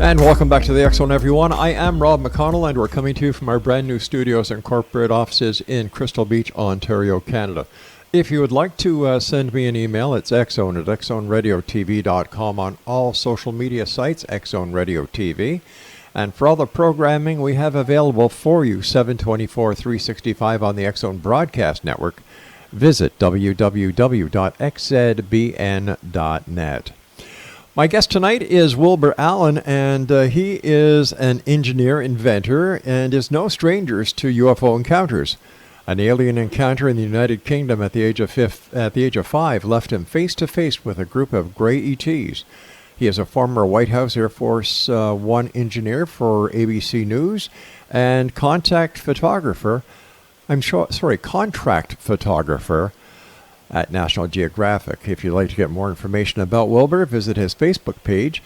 And welcome back to the X Zone, everyone. I am Rob McConnell, and we're coming to you from our brand new studios and corporate offices in Crystal Beach, Ontario, Canada. If you would like to send me an email, it's xzone at xzoneradiotv.com on all social media sites, Xzone Radio TV. And for all the programming we have available for you, 724, 365 on the X Zone Broadcast Network, visit www.xzbn.net. My guest tonight is Wilbur Allen, and he is an engineer, inventor, and is no stranger to UFO encounters. An alien encounter in the United Kingdom at the age of 5 left him face to face with a group of gray ETs. He is a former White House Air Force One engineer for ABC News and contract photographer at National Geographic. If you'd like to get more information about Wilbur, visit his Facebook page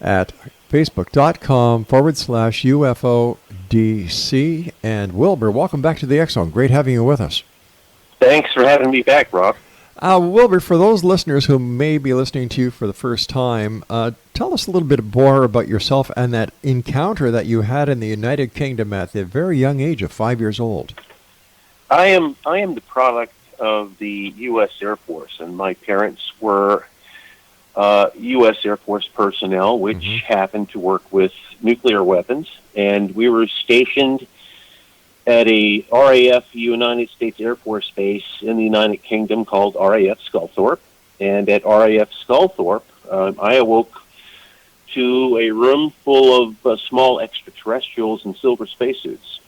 at facebook.com/UFODC. And Wilbur, welcome back to the X Zone. Great having you with us. Thanks for having me back, Rob. Wilbur, for those listeners who may be listening to you for the first time, tell us a little bit more about yourself and that encounter that you had in the United Kingdom at the very young age of 5 years old. I am the product of the U.S. Air Force, and my parents were U.S. Air Force personnel, which happened to work with nuclear weapons, and we were stationed at a RAF United States Air Force base in the United Kingdom called RAF Sculthorpe. And at RAF Sculthorpe, I awoke to a room full of small extraterrestrials in silver spacesuits.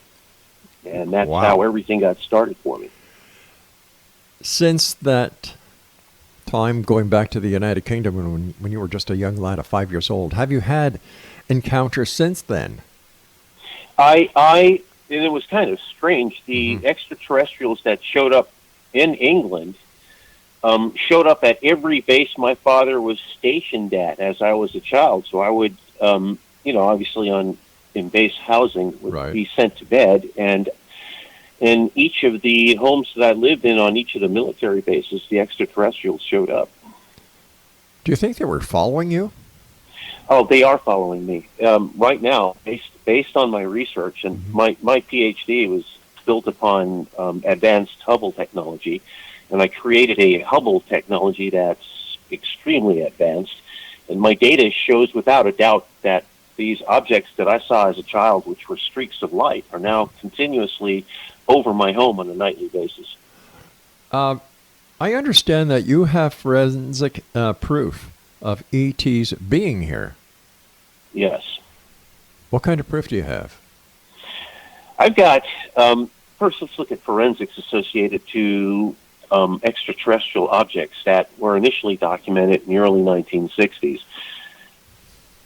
And that's how everything got started for me. Since that time, going back to the United Kingdom when you were just a young lad of 5 years old, have you had encounters since then? And it was kind of strange. The extraterrestrials that showed up in England showed up at every base my father was stationed at as I was a child. So I would, obviously in base housing, would be sent to bed. And in each of the homes that I lived in on each of the military bases, the extraterrestrials showed up. Do you think they were following you? Oh, they are following me. Right now, based on my research, and my PhD was built upon advanced Hubble technology, and I created a Hubble technology that's extremely advanced, and my data shows without a doubt that these objects that I saw as a child, which were streaks of light, are now continuously over my home on a nightly basis. I understand that you have forensic proof of ETs being here. Yes. What kind of proof do you have? I've got, first let's look at forensics associated to extraterrestrial objects that were initially documented in the early 1960s.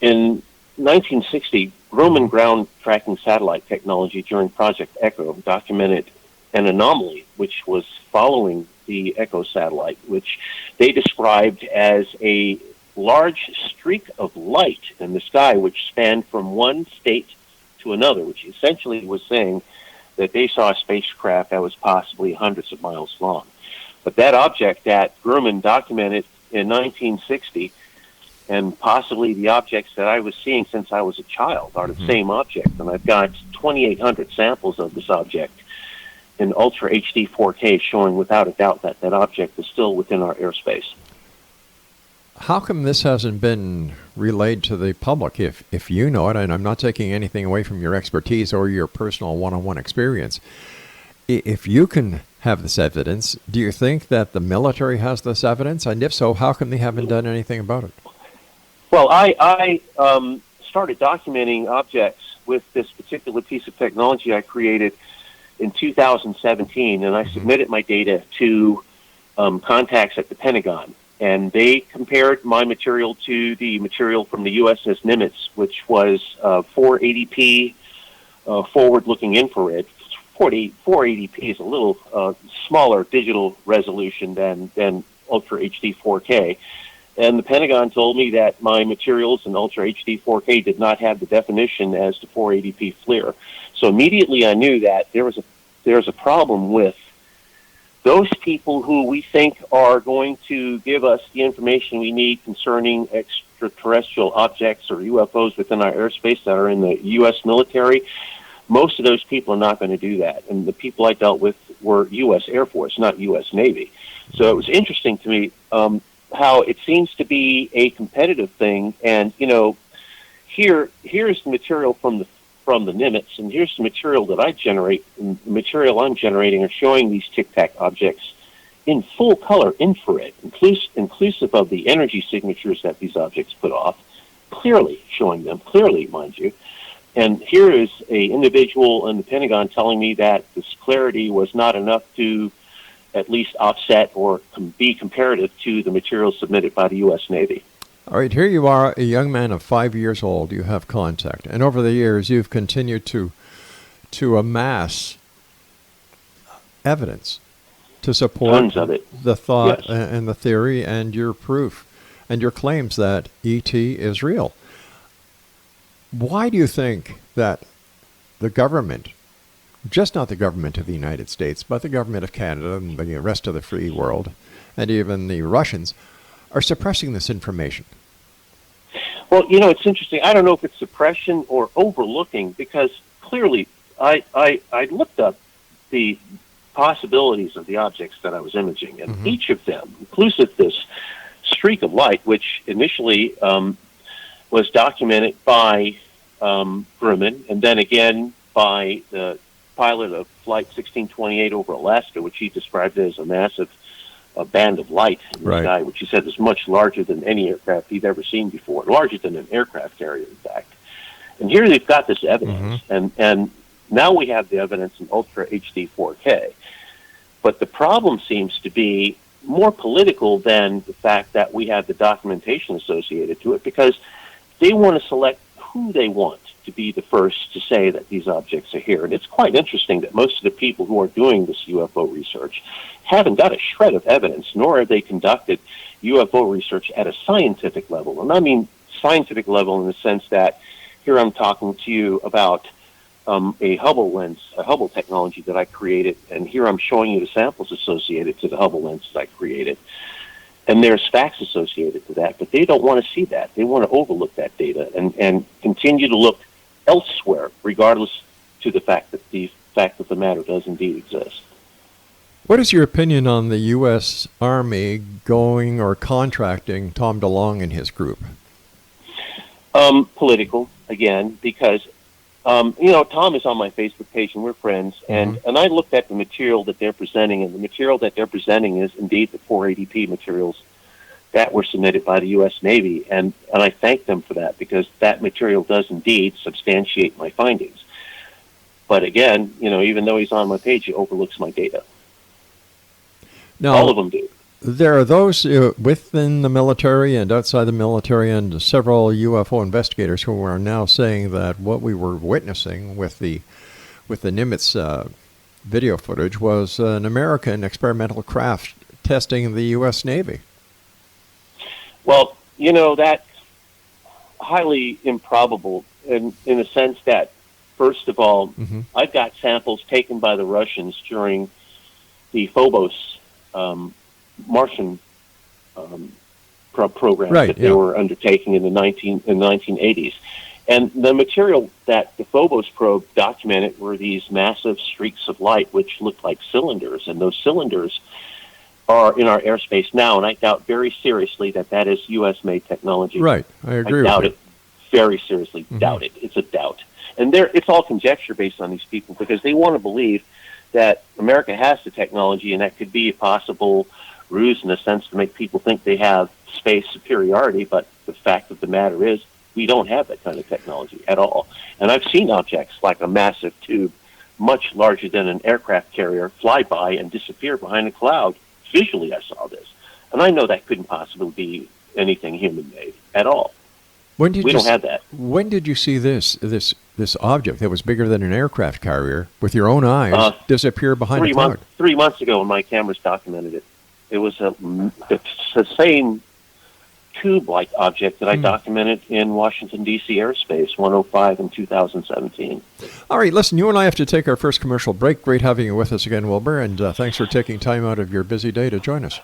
In 1960, Grumman ground tracking satellite technology during Project Echo documented an anomaly which was following the Echo satellite, which they described as a large streak of light in the sky which spanned from one state to another, which essentially was saying that they saw a spacecraft that was possibly hundreds of miles long. But that object that Grumman documented in 1960, and possibly the objects that I was seeing since I was a child, are the same object. And I've got 2,800 samples of this object in Ultra HD 4K, showing without a doubt that that object is still within our airspace. How come this hasn't been relayed to the public, if you know it? And I'm not taking anything away from your expertise or your personal one-on-one experience. If you can have this evidence, do you think that the military has this evidence? And if so, how come they haven't done anything about it? Well, I started documenting objects with this particular piece of technology I created in 2017, and I submitted my data to contacts at the Pentagon. And they compared my material to the material from the USS Nimitz, which was 480p forward-looking infrared. 480p is a little smaller digital resolution than Ultra HD 4K. And the Pentagon told me that my materials in Ultra HD 4K did not have the definition as to 480p FLIR. So immediately I knew that there's a problem with those people who we think are going to give us the information we need concerning extraterrestrial objects or UFOs within our airspace that are in the U.S. military, most of those people are not going to do that. And the people I dealt with were U.S. Air Force, not U.S. Navy. So it was interesting to me how it seems to be a competitive thing. And, here's the material from the Nimitz, and here's the material that I generate. And the material I'm generating are showing these tic-tac objects in full color infrared, inclusive of the energy signatures that these objects put off, showing them clearly, mind you. And here is a individual in the Pentagon telling me that this clarity was not enough to at least offset or be comparative to the material submitted by the U.S. Navy. All right, here you are, a young man of 5 years old. You have contact. And over the years, you've continued to amass evidence to support tons of it. The thought Yes. and the theory and your proof and your claims that ET is real. Why do you think that the government, just not the government of the United States, but the government of Canada and the rest of the free world, and even the Russians, are suppressing this information? Well, it's interesting. I don't know if it's suppression or overlooking, because clearly I looked up the possibilities of the objects that I was imaging, and each of them, inclusive this streak of light, which initially was documented by Grumman, and then again by the pilot of Flight 1628 over Alaska, which he described as a massive band of light in the sky, which he said is much larger than any aircraft he'd ever seen before, larger than an aircraft carrier, in fact. And here they've got this evidence, and now we have the evidence in Ultra HD 4K. But the problem seems to be more political than the fact that we have the documentation associated to it, because they want to select who they want to be the first to say that these objects are here. And it's quite interesting that most of the people who are doing this UFO research haven't got a shred of evidence, nor have they conducted UFO research at a scientific level. And I mean scientific level in the sense that here I'm talking to you about a Hubble lens, a Hubble technology that I created, and here I'm showing you the samples associated to the Hubble lens that I created. And there's facts associated to that, but they don't want to see that. They want to overlook that data and continue to look elsewhere, regardless to the fact that the matter does indeed exist. What is your opinion on the U.S. Army going or contracting Tom DeLonge and his group? Political, again, because Tom is on my Facebook page and we're friends, and I looked at the material that they're presenting, and the material that they're presenting is indeed the 480p materials that were submitted by the U.S. Navy, and I thank them for that, because that material does indeed substantiate my findings. But again, even though he's on my page, he overlooks my data. Now, all of them do. There are those within the military and outside the military and several UFO investigators who are now saying that what we were witnessing with the Nimitz video footage was an American experimental craft testing the U.S. Navy. Well, that's highly improbable in the sense that, first of all, I've got samples taken by the Russians during the Phobos Martian program that they were undertaking in the 1980s. And the material that the Phobos probe documented were these massive streaks of light which looked like cylinders, and those cylinders are in our airspace now, and I doubt very seriously that is U.S.-made technology. Right, I agree with you. I doubt it very seriously. Doubt it. It's a doubt. And it's all conjecture based on these people, because they want to believe that America has the technology, and that could be a possible ruse in a sense to make people think they have space superiority, but the fact of the matter is we don't have that kind of technology at all. And I've seen objects like a massive tube, much larger than an aircraft carrier, fly by and disappear behind a cloud. Visually, I saw this. And I know that couldn't possibly be anything human-made at all. We don't have that. When did you see this object that was bigger than an aircraft carrier with your own eyes disappear behind a cloud? 3 months ago when my cameras documented it. It was the same tube-like object that I documented in Washington, D.C. airspace, 105 in 2017. All right, listen, you and I have to take our first commercial break. Great having you with us again, Wilbur, and thanks for taking time out of your busy day to join us.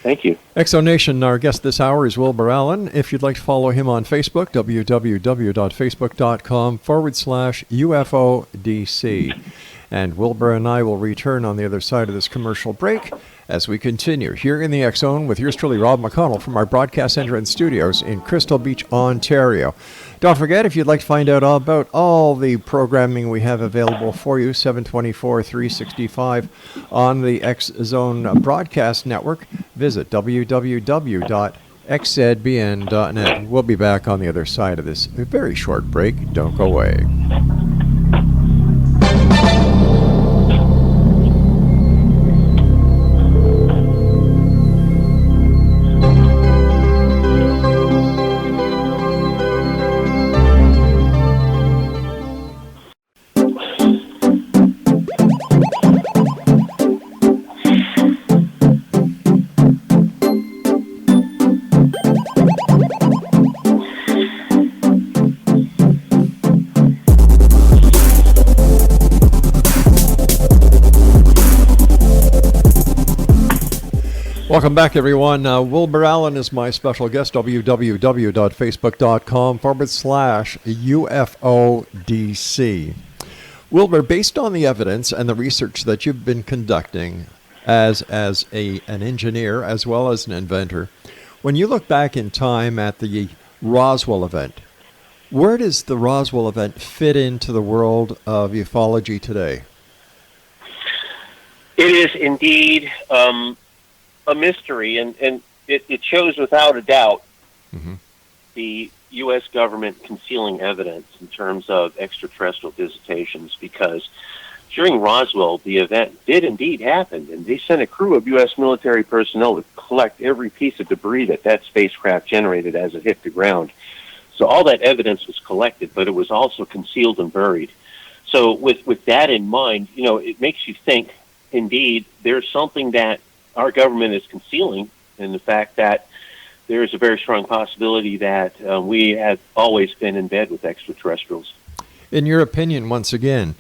Thank you. Exonation, our guest this hour is Wilbur Allen. If you'd like to follow him on Facebook, www.facebook.com/UFODC. And Wilbur and I will return on the other side of this commercial break as we continue here in the X Zone with yours truly, Rob McConnell, from our broadcast center and studios in Crystal Beach, Ontario. Don't forget, if you'd like to find out all about all the programming we have available for you, 724, 365 on the X Zone broadcast network, visit www.xzbn.net. We'll be back on the other side of this very short break. Don't go away. Welcome back, everyone. Wilbur Allen is my special guest, www.facebook.com/UFODC. Wilbur, based on the evidence and the research that you've been conducting as an engineer as well as an inventor, when you look back in time at the Roswell event, where does the Roswell event fit into the world of ufology today? It is indeed a mystery, and it shows without a doubt the U.S. government concealing evidence in terms of extraterrestrial visitations, because during Roswell, the event did indeed happen, and they sent a crew of U.S. military personnel to collect every piece of debris that spacecraft generated as it hit the ground. So all that evidence was collected, but it was also concealed and buried. So with that in mind, it makes you think, indeed, there's something that our government is concealing, in the fact that there is a very strong possibility that we have always been in bed with extraterrestrials. In your opinion, once again,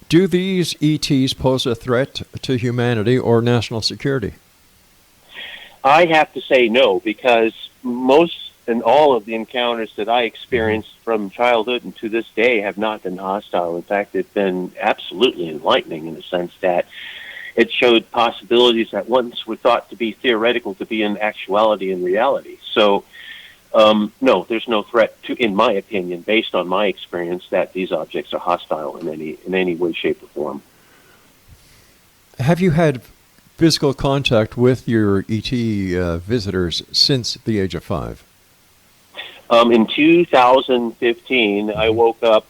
do these ETs pose a threat to humanity or national security? I have to say no, because most and all of the encounters that I experienced from childhood and to this day have not been hostile. In fact, they've been absolutely enlightening in the sense that it showed possibilities that once were thought to be theoretical to be in actuality and reality. So, no, there's no threat, in my opinion, based on my experience, that these objects are hostile in any way, shape, or form. Have you had physical contact with your ET visitors since the age of 5? In 2015, I woke up,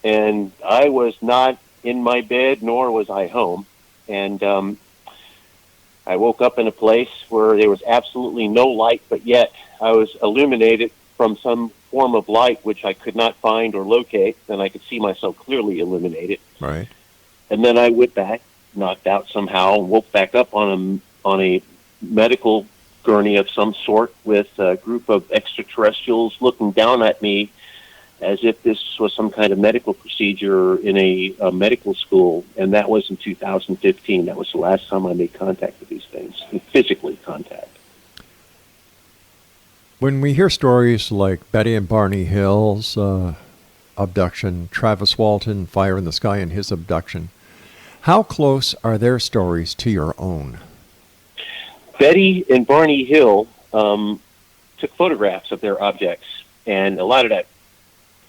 and I was not in my bed, nor was I home. And I woke up in a place where there was absolutely no light, but yet I was illuminated from some form of light which I could not find or locate, and I could see myself clearly illuminated. Right. And then I went back, knocked out somehow, and woke back up on a medical gurney of some sort with a group of extraterrestrials looking down at me as if this was some kind of medical procedure in a medical school, and that was in 2015. That was the last time I made contact with these things, physically contact. When we hear stories like Betty and Barney Hill's abduction, Travis Walton, Fire in the Sky and his abduction, how close are their stories to your own? Betty and Barney Hill took photographs of their objects, and a lot of that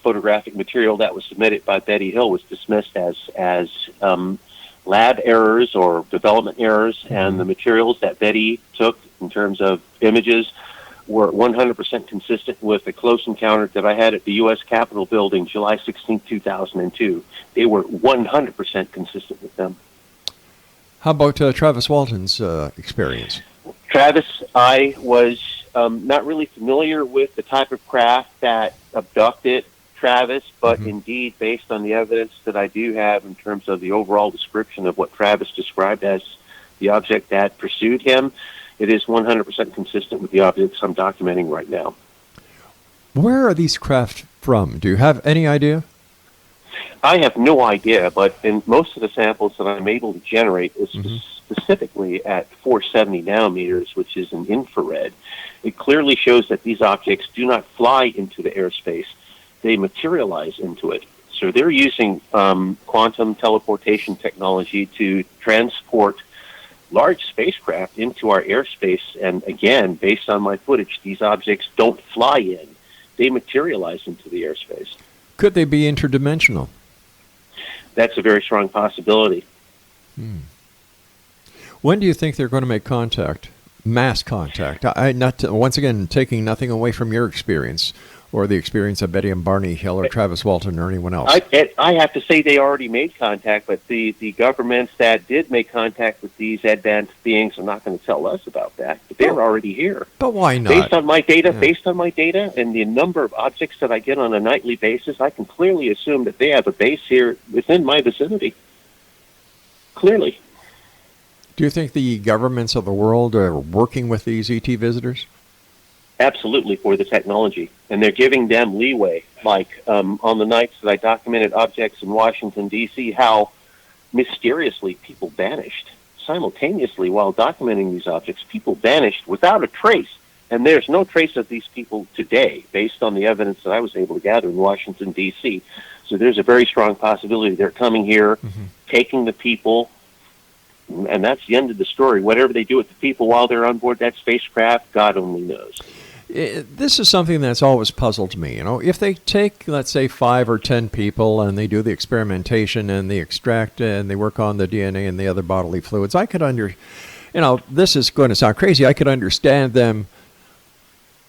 photographic material that was submitted by Betty Hill was dismissed as lab errors or development errors, and the materials that Betty took in terms of images were 100% consistent with the close encounter that I had at the U.S. Capitol building July 16, 2002. They were 100% consistent with them. How about Travis Walton's experience? Travis, I was not really familiar with the type of craft that abducted Travis, but indeed, based on the evidence that I do have in terms of the overall description of what Travis described as the object that pursued him, it is 100% consistent with the objects I'm documenting right now. Where are these craft from? Do you have any idea? I have no idea, but in most of the samples that I'm able to generate is specifically at 470 nanometers, which is an infrared. It clearly shows that these objects do not fly into the airspace. They materialize into it. So they're using quantum teleportation technology to transport large spacecraft into our airspace. And again, based on my footage, these objects don't fly in. They materialize into the airspace. Could they be interdimensional? That's a very strong possibility. When do you think they're going to make contact, mass contact? Once again, taking nothing away from your experience or the experience of Betty and Barney Hill or Travis Walton or anyone else. I have to say they already made contact, but the governments that did make contact with these advanced beings are not going to tell us about that. But they're already here. But why not? Based on my data and the number of objects that I get on a nightly basis, I can clearly assume that they have a base here within my vicinity. Clearly. Do you think the governments of the world are working with these ET visitors? Absolutely, for the technology. And they're giving them leeway. Like on the nights that I documented objects in Washington, D.C., how mysteriously people vanished. Simultaneously, while documenting these objects, people vanished without a trace. And there's no trace of these people today, based on the evidence that I was able to gather in Washington, D.C. So there's a very strong possibility they're coming here, taking the people, and that's the end of the story. Whatever they do with the people while they're on board that spacecraft, God only knows. This is something that's always puzzled me. You know, if they take, let's say, 5 or 10 people and they do the experimentation and they extract and they work on the DNA and the other bodily fluids, I could this is going to sound crazy. I could understand them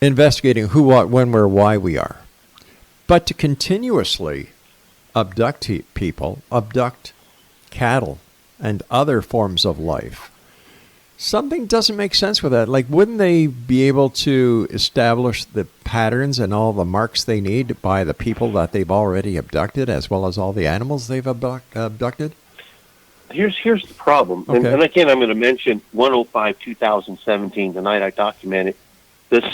investigating who, what, when, where, why we are. But to continuously abduct people, abduct cattle and other forms of life, something doesn't make sense with that. Like, wouldn't they be able to establish the patterns and all the marks they need by the people that they've already abducted, as well as all the animals they've abducted? Here's the problem. Okay. And again, I'm going to mention 105-2017. Tonight I documented this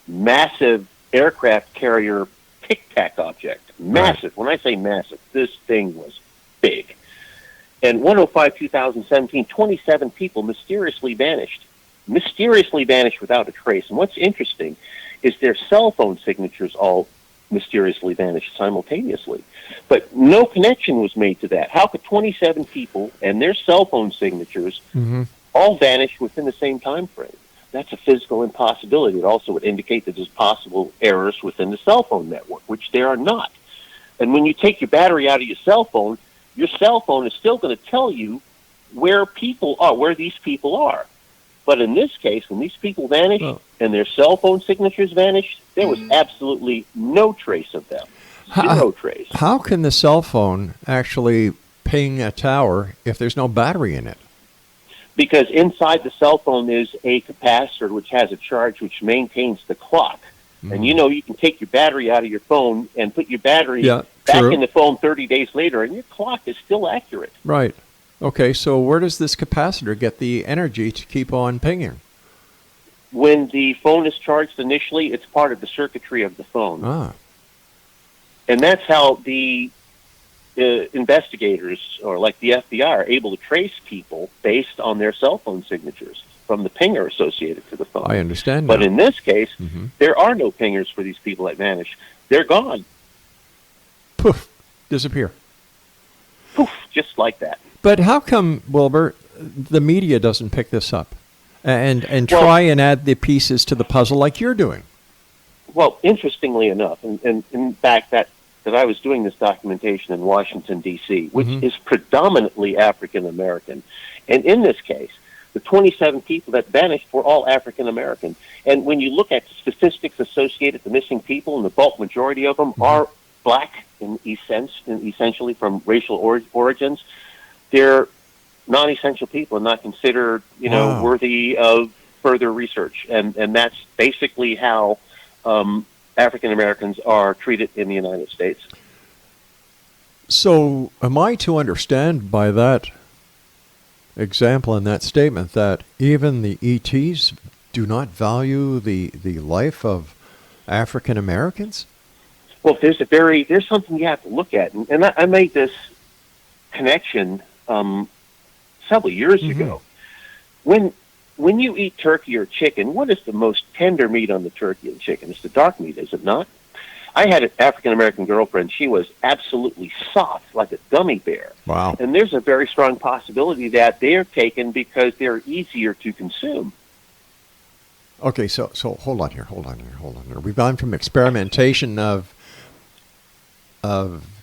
massive aircraft carrier tic-tac object. Massive. Right. When I say massive, this thing was big. And 105-2017, 27 people mysteriously vanished without a trace. And what's interesting is their cell phone signatures all mysteriously vanished simultaneously. But no connection was made to that. How could 27 people and their cell phone signatures all vanish within the same time frame? That's a physical impossibility. It also would indicate that there's possible errors within the cell phone network, which there are not. And when you take your battery out of your cell phone is still going to tell you where people are, where these people are. But in this case, when these people vanished and their cell phone signatures vanished, there was absolutely no trace of them. Zero trace. How can the cell phone actually ping a tower if there's no battery in it? Because inside the cell phone is a capacitor which has a charge which maintains the clock. And you can take your battery out of your phone and put your battery back in the phone 30 days later, and your clock is still accurate. Right. Okay, so where does this capacitor get the energy to keep on pinging? When the phone is charged initially, it's part of the circuitry of the phone. And that's how the investigators, or like the FBI, are able to trace people based on their cell phone signatures from the pinger associated to the phone. I understand But now. in this case, there are no pingers for these people that vanish. They're gone. Poof, disappear. Poof, just like that. But how come, Wilbur, the media doesn't pick this up and try and add the pieces to the puzzle like you're doing? Well, interestingly enough, and in fact, that I was doing this documentation in Washington, D.C., which is predominantly African-American. And in this case, the 27 people that vanished were all African-American. And when you look at the statistics associated with the missing people, and the bulk majority of them are black in essentially from racial origins, they're non-essential people and not considered, worthy of further research. And that's basically how African Americans are treated in the United States. So am I to understand by that example in that statement that even the ETs do not value the life of African Americans? Well, there's something you have to look at, and I made this connection several years ago. When you eat turkey or chicken, what is the most tender meat on the turkey and chicken? It's the dark meat, is it not? I had an African-American girlfriend. She was absolutely soft, like a gummy bear. Wow. And there's a very strong possibility that they're taken because they're easier to consume. Okay, so hold on here. We've gone from experimentation of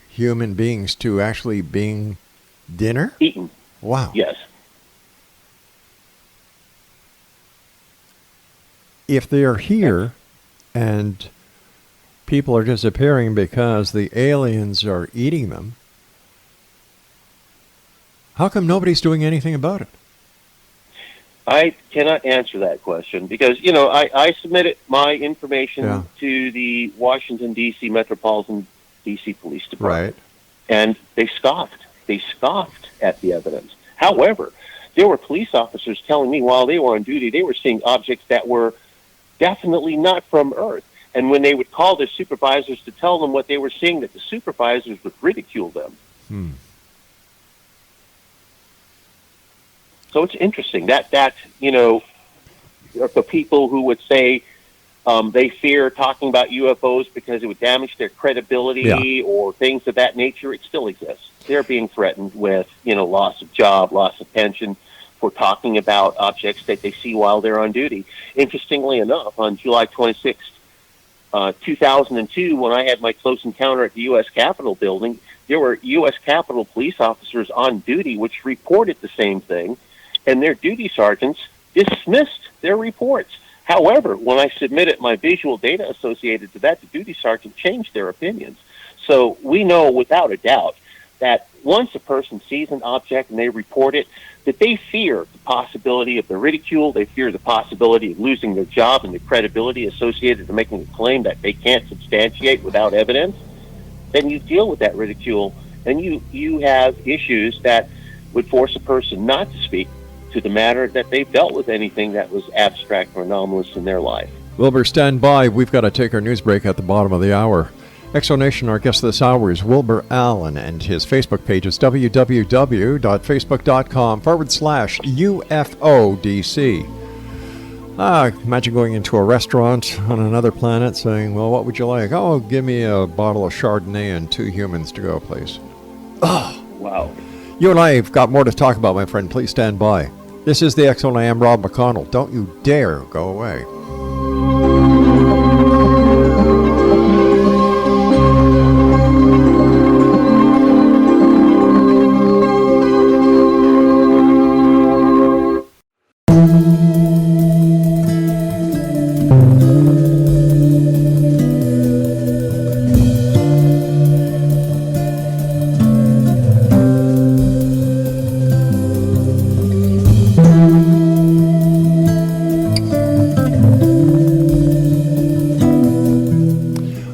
human beings to actually being dinner? Eaten. Wow. Yes. If they are here and people are disappearing because the aliens are eating them, how come nobody's doing anything about it? I cannot answer that question because, I submitted my information to the Washington, D.C. Metropolitan D.C. Police Department. Right. And they scoffed. They scoffed at the evidence. However, there were police officers telling me while they were on duty, they were seeing objects that were definitely not from Earth. And when they would call their supervisors to tell them what they were seeing, that the supervisors would ridicule them. So it's interesting that the people who would say they fear talking about UFOs because it would damage their credibility or things of that nature, it still exists. They're being threatened with, loss of job, loss of pension for talking about objects that they see while they're on duty. Interestingly enough, on July 26th, 2002, when I had my close encounter at the U.S. Capitol building, there were U.S. Capitol police officers on duty which reported the same thing, and their duty sergeants dismissed their reports. However, when I submitted my visual data associated to that, the duty sergeant changed their opinions. So we know without a doubt that once a person sees an object and they report it, that they fear the possibility of the ridicule, they fear the possibility of losing their job and the credibility associated to making a claim that they can't substantiate without evidence, then you deal with that ridicule and you have issues that would force a person not to speak to the matter that they've dealt with anything that was abstract or anomalous in their life. Wilbur, stand by. We've got to take our news break at the bottom of the hour. Exonation, our guest this hour is Wilbur Allen, and his Facebook page is www.facebook.com/UFODC. Imagine going into a restaurant on another planet saying, well, what would you like? Oh, give me a bottle of Chardonnay and 2 humans to go, please. Oh, wow. You and I have got more to talk about, my friend. Please stand by. This is the X-Zone. I am Rob McConnell. Don't you dare go away.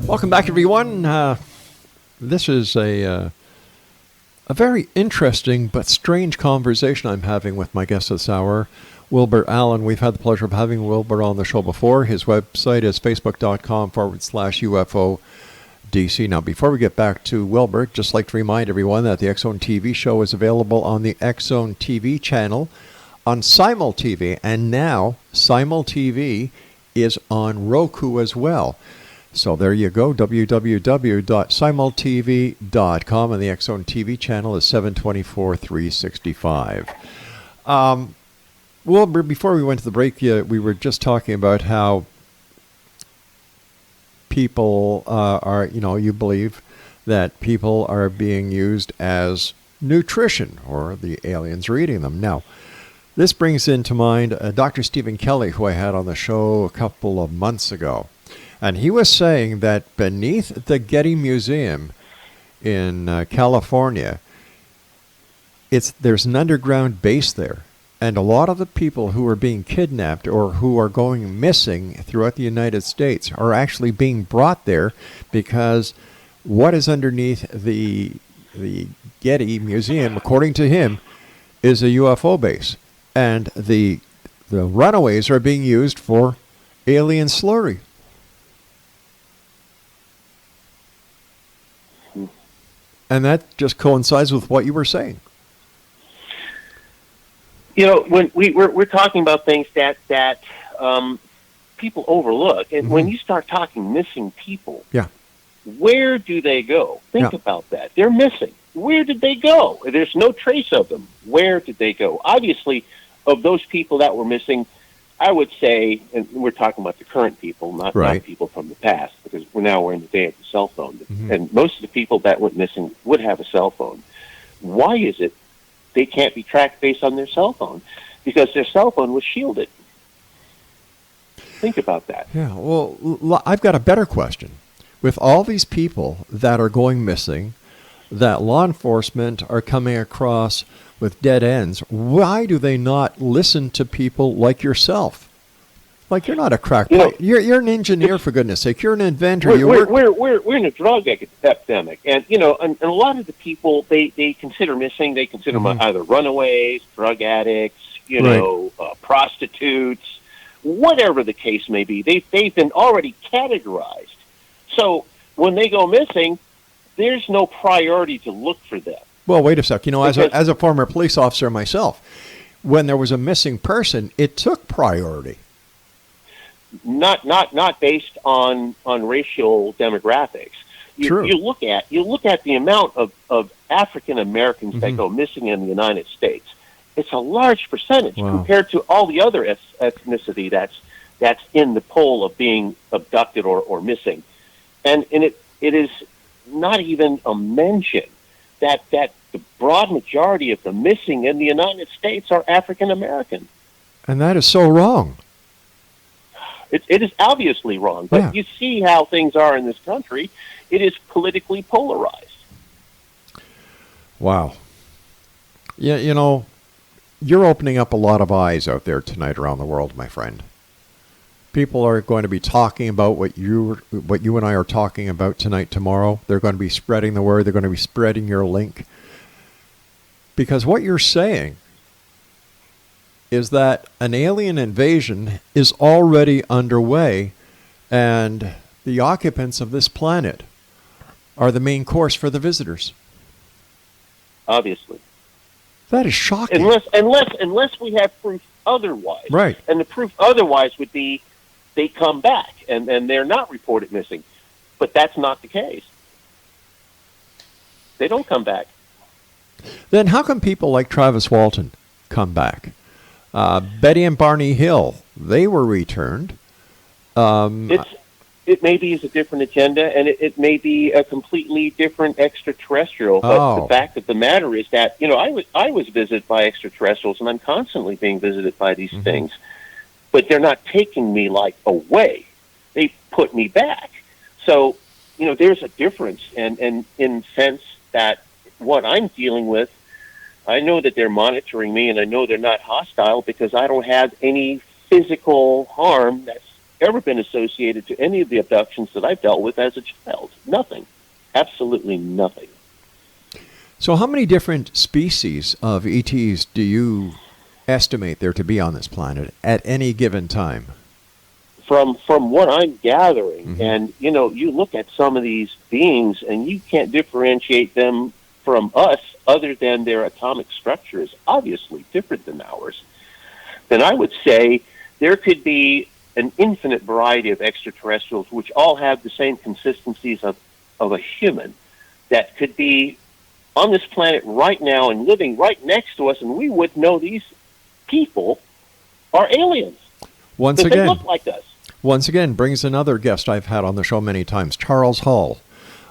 Welcome back, everyone. This is a very interesting but strange conversation I'm having with my guest this hour, Wilbur Allen. We've had the pleasure of having Wilbur on the show before. His website is facebook.com/UFODC. Now, before we get back to Wilbur, just like to remind everyone that the X-Zone TV show is available on the X-Zone TV channel on Simul TV, and now Simul TV is on Roku as well. So there you go, www.simultv.com, and the X-Zone TV channel is 724/365. Wilbur, before we went to the break, we were just talking about how people are, you believe that people are being used as nutrition, or the aliens are eating them. Now, this brings into mind Dr. Stephen Kelly, who I had on the show a couple of months ago. And he was saying that beneath the Getty Museum in California, there's an underground base there. And a lot of the people who are being kidnapped or who are going missing throughout the United States are actually being brought there because what is underneath the Getty Museum, according to him, is a UFO base. And the runaways are being used for alien slurry. And that just coincides with what you were saying. When we're talking about things that people overlook, and when you start talking missing people, where do they go? Think about that. They're missing. Where did they go? There's no trace of them. Where did they go? Obviously, of those people that were missing, I would say, and we're talking about the current people, not people from the past, because we're in the day of the cell phone. And most of the people that went missing would have a cell phone. Why is it they can't be tracked based on their cell phone? Because their cell phone was shielded. Think about that. Yeah, well, I've got a better question. With all these people that are going missing, that law enforcement are coming across with dead ends, why do they not listen to people like yourself? Like, you're not a crackpot. You're an engineer, for goodness sake. You're an inventor. We're in a drug epidemic, and and a lot of the people they consider missing. They consider them either runaways, drug addicts, prostitutes, whatever the case may be. They've been already categorized. So when they go missing, there's no priority to look for them. Well, wait a sec. As a former police officer myself, when there was a missing person, it took priority. Not based on racial demographics. True. You look at the amount of African Americans that go missing in the United States. It's a large percentage compared to all the other ethnicity that's in the poll of being abducted or missing, and it is not even a mention that the broad majority of the missing in the United States are African American. And that is so wrong. It is obviously wrong, but you see how things are in this country. It is politically polarized. Wow. Yeah, you're opening up a lot of eyes out there tonight around the world, my friend. People are going to be talking about what you and I are talking about tonight, tomorrow. They're going to be spreading the word. They're going to be spreading your link. Because what you're saying is that an alien invasion is already underway, and the occupants of this planet are the main course for the visitors. Obviously. That is shocking. Unless we have proof otherwise. Right. And the proof otherwise would be they come back and they're not reported missing. But that's not the case. They don't come back. Then how come people like Travis Walton come back? Betty and Barney Hill, they were returned. It may be a different agenda, and it may be a completely different extraterrestrial. But the fact of the matter is that I was visited by extraterrestrials, and I'm constantly being visited by these things. But they're not taking me away; they put me back. So there's a difference, and in sense that what I'm dealing with, I know that they're monitoring me, and I know they're not hostile because I don't have any physical harm that's ever been associated to any of the abductions that I've dealt with as a child. Nothing. Absolutely nothing. So how many different species of ETs do you estimate there to be on this planet at any given time? From what I'm gathering, and you look at some of these beings and you can't differentiate them from us other than their atomic structure is obviously different than ours, then I would say there could be an infinite variety of extraterrestrials which all have the same consistencies of a human that could be on this planet right now and living right next to us, and we would know these people are aliens. Once again, they look like us. Once again, brings another guest I've had on the show many times, Charles Hull.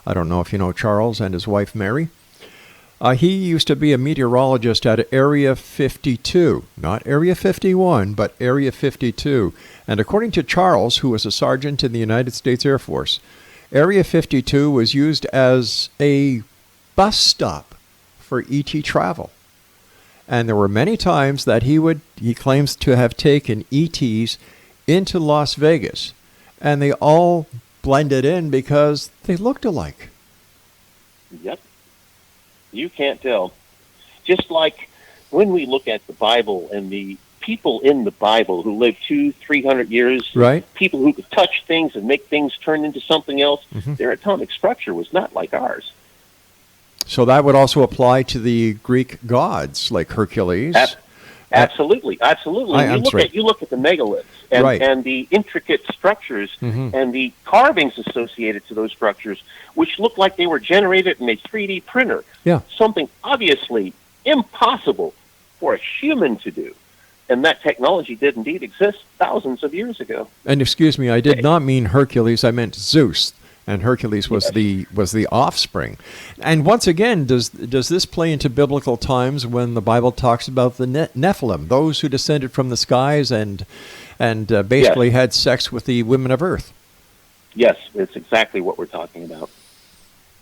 I don't know if you know Charles and his wife Mary. He used to be a meteorologist at Area 52, not Area 51, but Area 52. And according to Charles, who was a sergeant in the United States Air Force, Area 52 was used as a bus stop for ET travel. And there were many times that he claims to have taken ETs into Las Vegas, and they all blended in because they looked alike. Yep. You can't tell. Just like when we look at the Bible and the people in the Bible who lived 200-300 years, right? People who could touch things and make things turn into something else, their atomic structure was not like ours. So that would also apply to the Greek gods like Hercules. Absolutely. You look at the megaliths and, Right. and the intricate structures Mhm. and the carvings associated to those structures, which look like they were generated in a 3D printer. Yeah. Something obviously impossible for a human to do. And that technology did indeed exist thousands of years ago. And excuse me, I did not mean Hercules. I meant Zeus, and Hercules was the offspring. And once again, does this play into biblical times when the Bible talks about the Nephilim, those who descended from the skies and basically had sex with the women of Earth? Yes, it's exactly what we're talking about.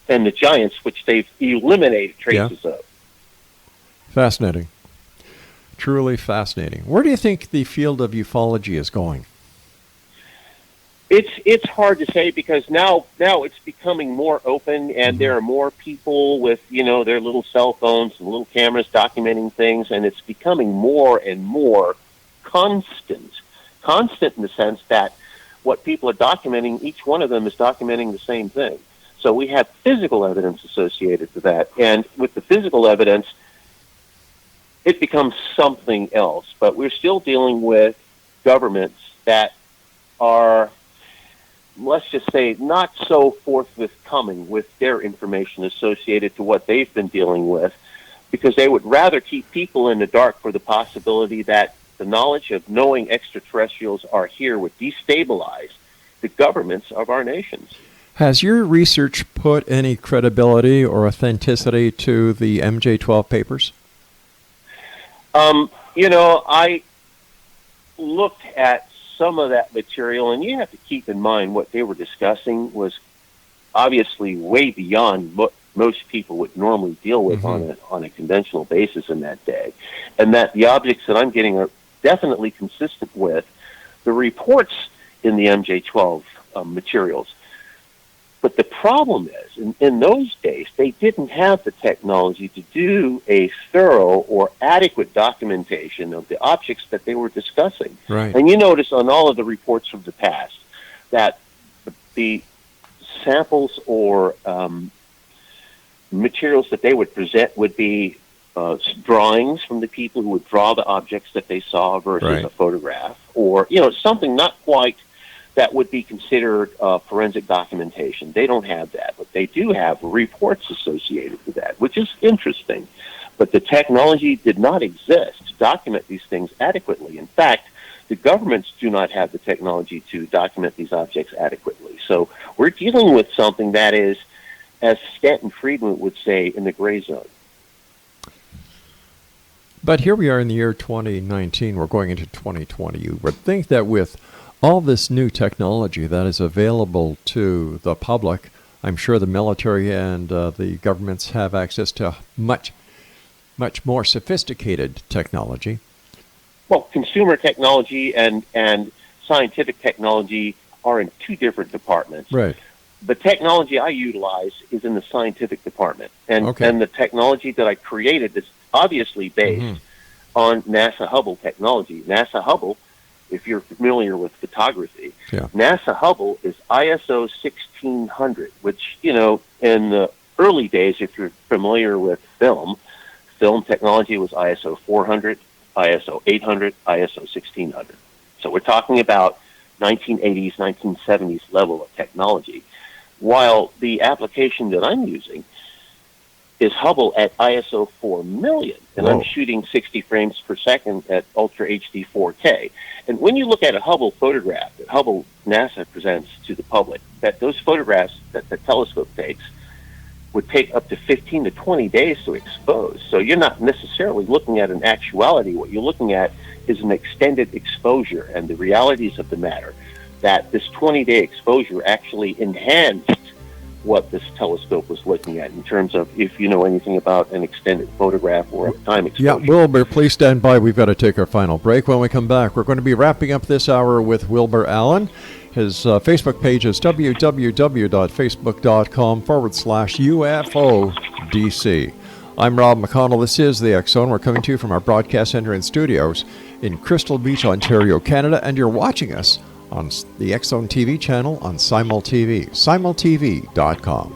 And the giants, which they've eliminated traces of. Fascinating. Truly fascinating. Where do you think the field of ufology is going? It's hard to say because now it's becoming more open, and there are more people with their little cell phones and little cameras documenting things, and it's becoming more and more constant in the sense that what people are documenting, each one of them is documenting the same thing. So we have physical evidence associated with that, and with the physical evidence, it becomes something else. But we're still dealing with governments that are, let's just say, not so forthcoming with their information associated to what they've been dealing with, because they would rather keep people in the dark for the possibility that the knowledge of knowing extraterrestrials are here would destabilize the governments of our nations. Has your research put any credibility or authenticity to the MJ12 papers? I looked at some of that material, and you have to keep in mind what they were discussing was obviously way beyond what most people would normally deal with on a conventional basis in that day, and that the objects that I'm getting are definitely consistent with the reports in the MJ12 materials. But the problem is, in those days, they didn't have the technology to do a thorough or adequate documentation of the objects that they were discussing. Right. And you notice on all of the reports from the past that the samples or materials that they would present would be drawings from the people who would draw the objects that they saw versus a photograph, or something not quite that would be considered forensic documentation. They don't have that, but they do have reports associated with that, which is interesting. But the technology did not exist to document these things adequately. In fact, the governments do not have the technology to document these objects adequately. So we're dealing with something that is, as Stanton Friedman would say, in the gray zone. But here we are in the year 2019. We're going into 2020. You would think that with all this new technology that is available to the public, I'm sure the military and the governments have access to much more sophisticated technology. Well, consumer technology and scientific technology are in two different departments. Right. The technology I utilize is in the scientific department, and the technology that I created is obviously based on NASA Hubble technology. NASA Hubble, if you're familiar with photography, NASA Hubble is ISO 1600, which, in the early days, if you're familiar with film technology was ISO 400, ISO 800, ISO 1600. So we're talking about 1980s, 1970s level of technology. While the application that I'm using is Hubble at ISO 4 million, and I'm shooting 60 frames per second at Ultra HD 4K. And when you look at a Hubble photograph that Hubble NASA presents to the public, that those photographs that the telescope takes would take up to 15 to 20 days to expose. So you're not necessarily looking at an actuality. What you're looking at is an extended exposure, and the realities of the matter, that this 20-day exposure actually enhanced what this telescope was looking at in terms of, if you know anything about an extended photograph or a time exposure. Yeah, Wilbur, please stand by. We've got to take our final break. When we come back, we're going to be wrapping up this hour with Wilbur Allen. His Facebook page is www.facebook.com/UFODC. I'm Rob McConnell. This is the X Zone. We're coming to you from our broadcast center and studios in Crystal Beach, Ontario, Canada, and you're watching us on the X Zone TV channel on Simul TV, simultv.com.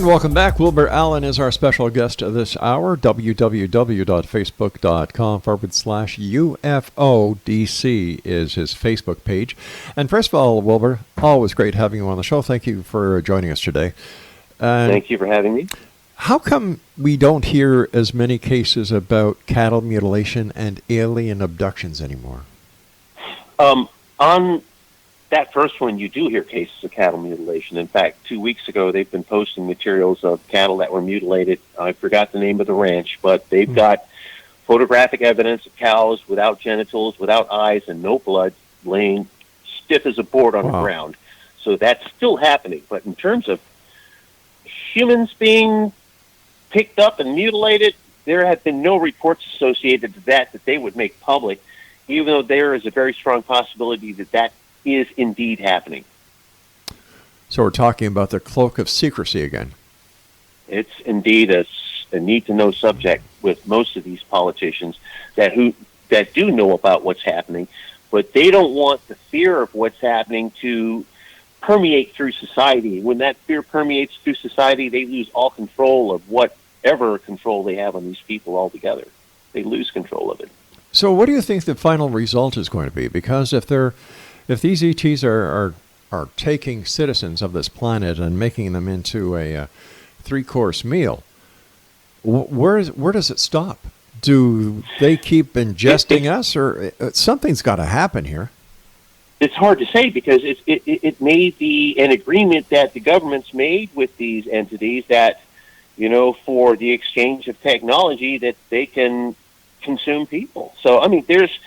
And welcome back. Wilbur Allen is our special guest this hour. www.facebook.com/UFODC is his Facebook page. And first of all, Wilbur, always great having you on the show. Thank you for joining us today. Thank you for having me. How come we don't hear as many cases about cattle mutilation and alien abductions anymore? On that first one, you do hear cases of cattle mutilation. In fact, 2 weeks ago, they've been posting materials of cattle that were mutilated. I forgot the name of the ranch, but they've got photographic evidence of cows without genitals, without eyes, and no blood, laying stiff as a board on the ground. So that's still happening. But in terms of humans being picked up and mutilated, there have been no reports associated to that they would make public, even though there is a very strong possibility that is indeed happening. So we're talking about the cloak of secrecy again. It's indeed a need-to-know subject with most of these politicians that do know about what's happening, but they don't want the fear of what's happening to permeate through society. When that fear permeates through society, they lose all control of whatever control they have on these people altogether. They lose control of it. So what do you think the final result is going to be? Because if these ETs are taking citizens of this planet and making them into a three-course meal, where does it stop? Do they keep ingesting us, or something's got to happen here? It's hard to say, because it may be an agreement that the government's made with these entities that, for the exchange of technology, that they can consume people. So, I mean, there's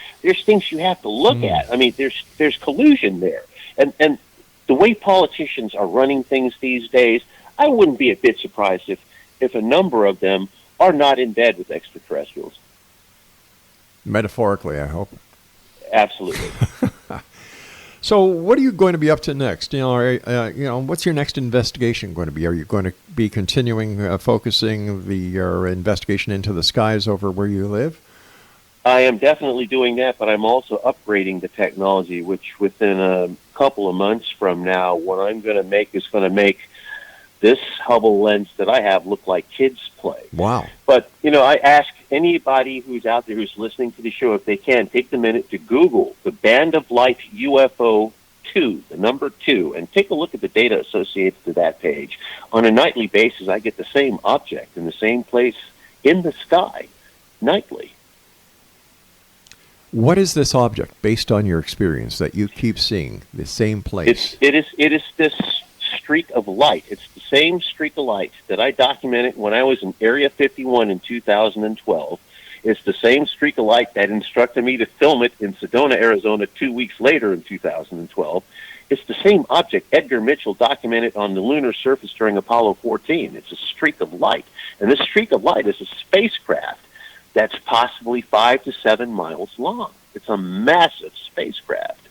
things you have to look at. I mean, there's collusion there. And the way politicians are running things these days, I wouldn't be a bit surprised if a number of them are not in bed with extraterrestrials. Metaphorically, I hope. Absolutely. So what are you going to be up to next? What's your next investigation going to be? Are you going to be continuing focusing your investigation into the skies over where you live? I am definitely doing that, but I'm also upgrading the technology, which within a couple of months from now, what I'm going to make is going to make this Hubble lens that I have look like kids play. Wow. But, I ask anybody who's out there who's listening to the show, if they can, take the minute to Google the Band of Light UFO 2, the number 2, and take a look at the data associated to that page. On a nightly basis, I get the same object in the same place in the sky, nightly. What is this object, based on your experience, that you keep seeing the same place? It is this streak of light. It's the same streak of light that I documented when I was in Area 51 in 2012. It's the same streak of light that instructed me to film it in Sedona, Arizona 2 weeks later in 2012. It's the same object Edgar Mitchell documented on the lunar surface during Apollo 14. It's a streak of light. And this streak of light is a spacecraft that's possibly 5 to 7 miles long. It's a massive spacecraft.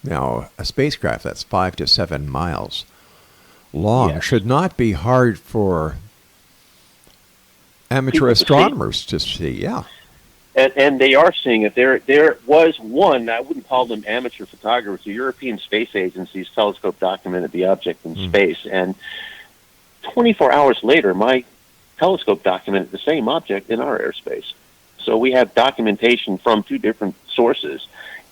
Now, a spacecraft that's 5 to 7 miles long should not be hard for amateur astronomers to see. Yeah. And they are seeing it. There was one, I wouldn't call them amateur photographers, the European Space Agency's telescope documented the object in space. And 24 hours later, my telescope documented the same object in our airspace. So we have documentation from 2 different sources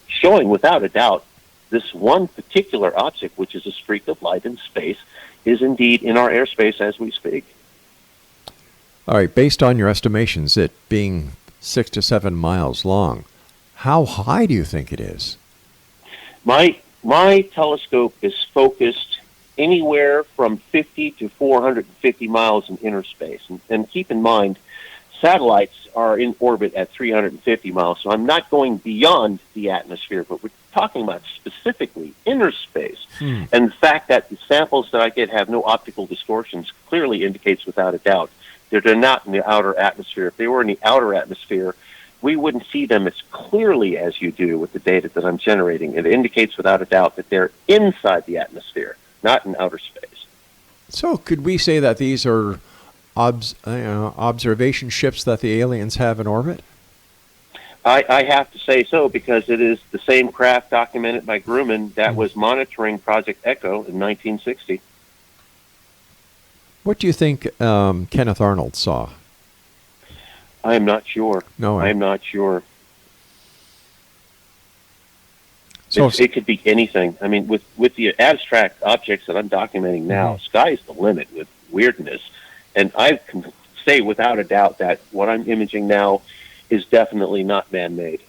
showing without a doubt this one particular object, which is a streak of light in space, is indeed in our airspace as we speak. All right, based on your estimations, it being 6 to 7 miles long, how high do you think it is? My telescope is focused anywhere from 50 to 450 miles in inner space. And keep in mind, satellites are in orbit at 350 miles, so I'm not going beyond the atmosphere, but we're talking about specifically inner space. And the fact that the samples that I get have no optical distortions clearly indicates without a doubt that they're not in the outer atmosphere. If they were in the outer atmosphere, we wouldn't see them as clearly as you do with the data that I'm generating. It indicates without a doubt that they're inside the atmosphere, not in outer space. So could we say that these are observation ships that the aliens have in orbit? I have to say so, because it is the same craft documented by Grumman that was monitoring Project Echo in 1960. What do you think Kenneth Arnold saw? I am not sure. No, I am not sure. So It could be anything. I mean, with the abstract objects that I'm documenting now, sky's the limit with weirdness. And I can say without a doubt that what I'm imaging now is definitely not man-made.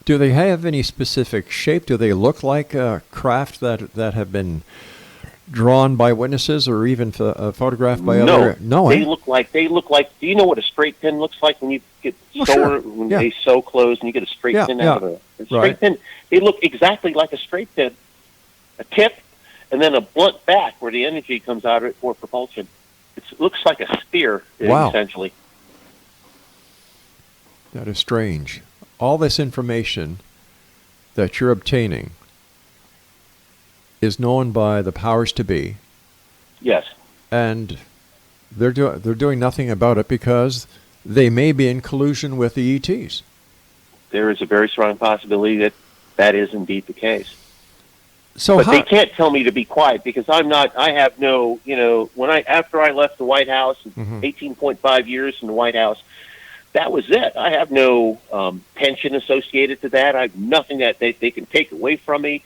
do they have any specific shape? Do they look like craft that have been drawn by witnesses or even photographed by other? No, they look like. Do you know what a straight pin looks like when you get when they sew clothes and you get a straight pin out of a straight pin? They look exactly like a straight pin, a tip, and then a blunt back where the energy comes out of it for propulsion. It looks like a spear, essentially. That is strange. All this information that you're obtaining is known by the powers to be. Yes. And they're doing nothing about it because they may be in collusion with the ETs. There is a very strong possibility that that is indeed the case. So but they can't tell me to be quiet because I'm not. I have no. After I left the White House, 18.5 years in the White House, that was it. I have no pension associated to that. I have nothing that they can take away from me.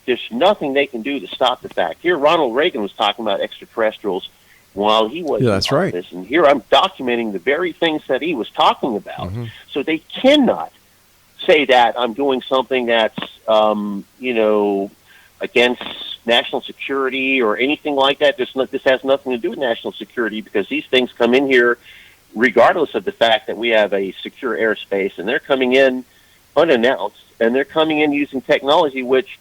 There's nothing they can do to stop the fact. Here, Ronald Reagan was talking about extraterrestrials while he was in office, and here I'm documenting the very things that he was talking about. So they cannot say that I'm doing something that's, against national security or anything like that. This has nothing to do with national security because these things come in here regardless of the fact that we have a secure airspace, and they're coming in unannounced, and they're coming in using technology which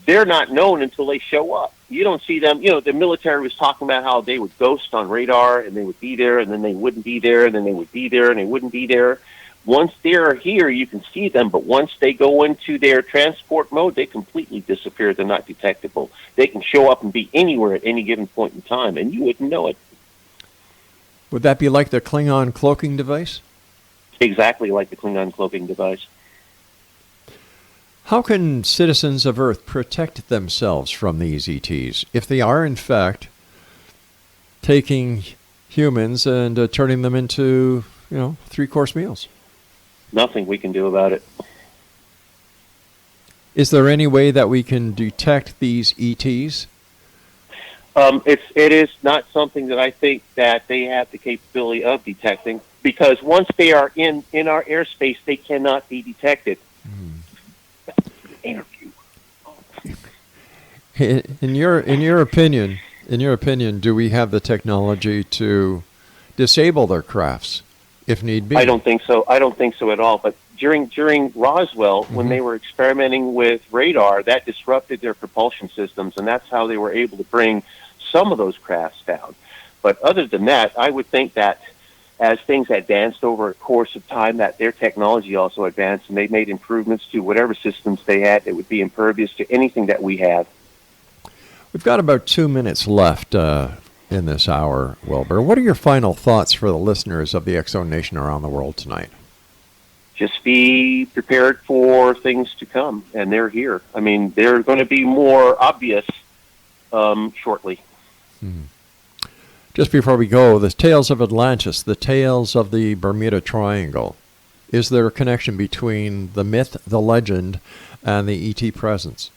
they're not known until they show up. You don't see them. The military was talking about how they would ghost on radar, and they would be there, and then they wouldn't be there, and then they would be there, and they wouldn't be there. Once they're here, you can see them, but once they go into their transport mode, they completely disappear. They're not detectable. They can show up and be anywhere at any given point in time, and you wouldn't know it. Would that be like the Klingon cloaking device? Exactly like the Klingon cloaking device. How can citizens of Earth protect themselves from these ETs if they are, in fact, taking humans and turning them into, three-course meals? Nothing we can do about it. Is there any way that we can detect these ETs? It is not something that I think that they have the capability of detecting, because once they are in our airspace, they cannot be detected. Interview. In your opinion, do we have the technology to disable their crafts if need be? I don't think so. I don't think so at all. But during Roswell, when they were experimenting with radar, that disrupted their propulsion systems, and that's how they were able to bring some of those crafts down. But other than that, I would think that as things advanced over a course of time, that their technology also advanced, and they made improvements to whatever systems they had that would be impervious to anything that we have. We've got about 2 minutes left in this hour, Wilbur. What are your final thoughts for the listeners of the X-Zone Nation around the world tonight? Just be prepared for things to come, and they're here. I mean, they're going to be more obvious shortly. Just before we go, the tales of Atlantis, the tales of the Bermuda Triangle. Is there a connection between the myth, the legend, and the ET presence?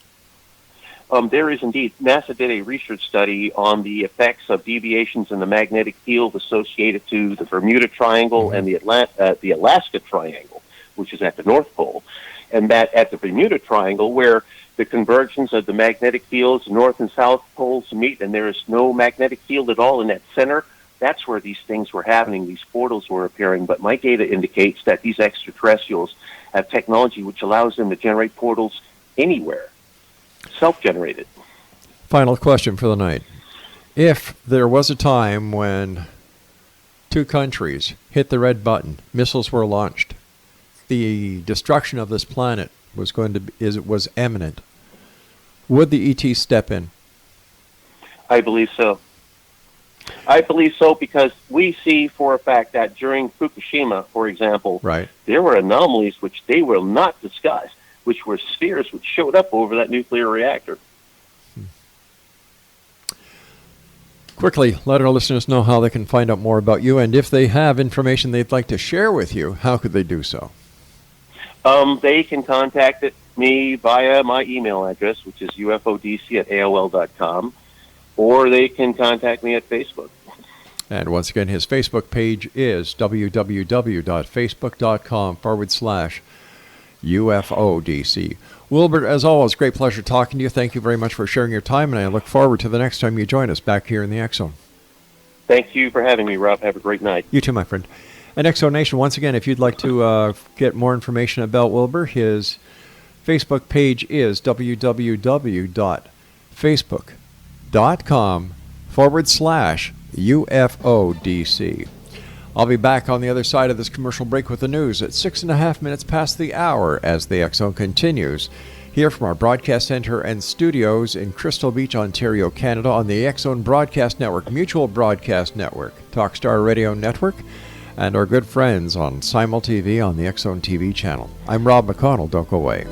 There is indeed. NASA did a research study on the effects of deviations in the magnetic field associated to the Bermuda Triangle and the Alaska Triangle, which is at the North Pole. And that at the Bermuda Triangle, where the convergence of the magnetic fields, North and South poles meet, and there is no magnetic field at all in that center, that's where these things were happening, these portals were appearing. But my data indicates that these extraterrestrials have technology which allows them to generate portals anywhere, self-generated. Final question for the night. If there was a time when two countries hit the red button, missiles were launched, the destruction of this planet was imminent, would the ET step in? I believe so. I believe so because we see for a fact that during Fukushima, for example, there were anomalies which they will not discuss, which were spheres which showed up over that nuclear reactor. Quickly, let our listeners know how they can find out more about you, and if they have information they'd like to share with you, how could they do so? They can contact me via my email address, which is ufodc@aol.com, or they can contact me at Facebook. And once again, his Facebook page is www.facebook.com/UFODC. Wilbur, as always, great pleasure talking to you. Thank you very much for sharing your time, and I look forward to the next time you join us back here in the X Zone. Thank you for having me, Rob. Have a great night. You too, my friend. And X Zone Nation, once again, if you'd like to get more information about Wilbur, his Facebook page is www.facebook.com/UFODC. I'll be back on the other side of this commercial break with the news at 6.5 minutes past the hour as the X Zone continues here from our broadcast center and studios in Crystal Beach, Ontario, Canada, on the X Zone Broadcast Network, Mutual Broadcast Network, Talkstar Radio Network, and our good friends on Simul TV on the X Zone TV channel. I'm Rob McConnell. Don't go away.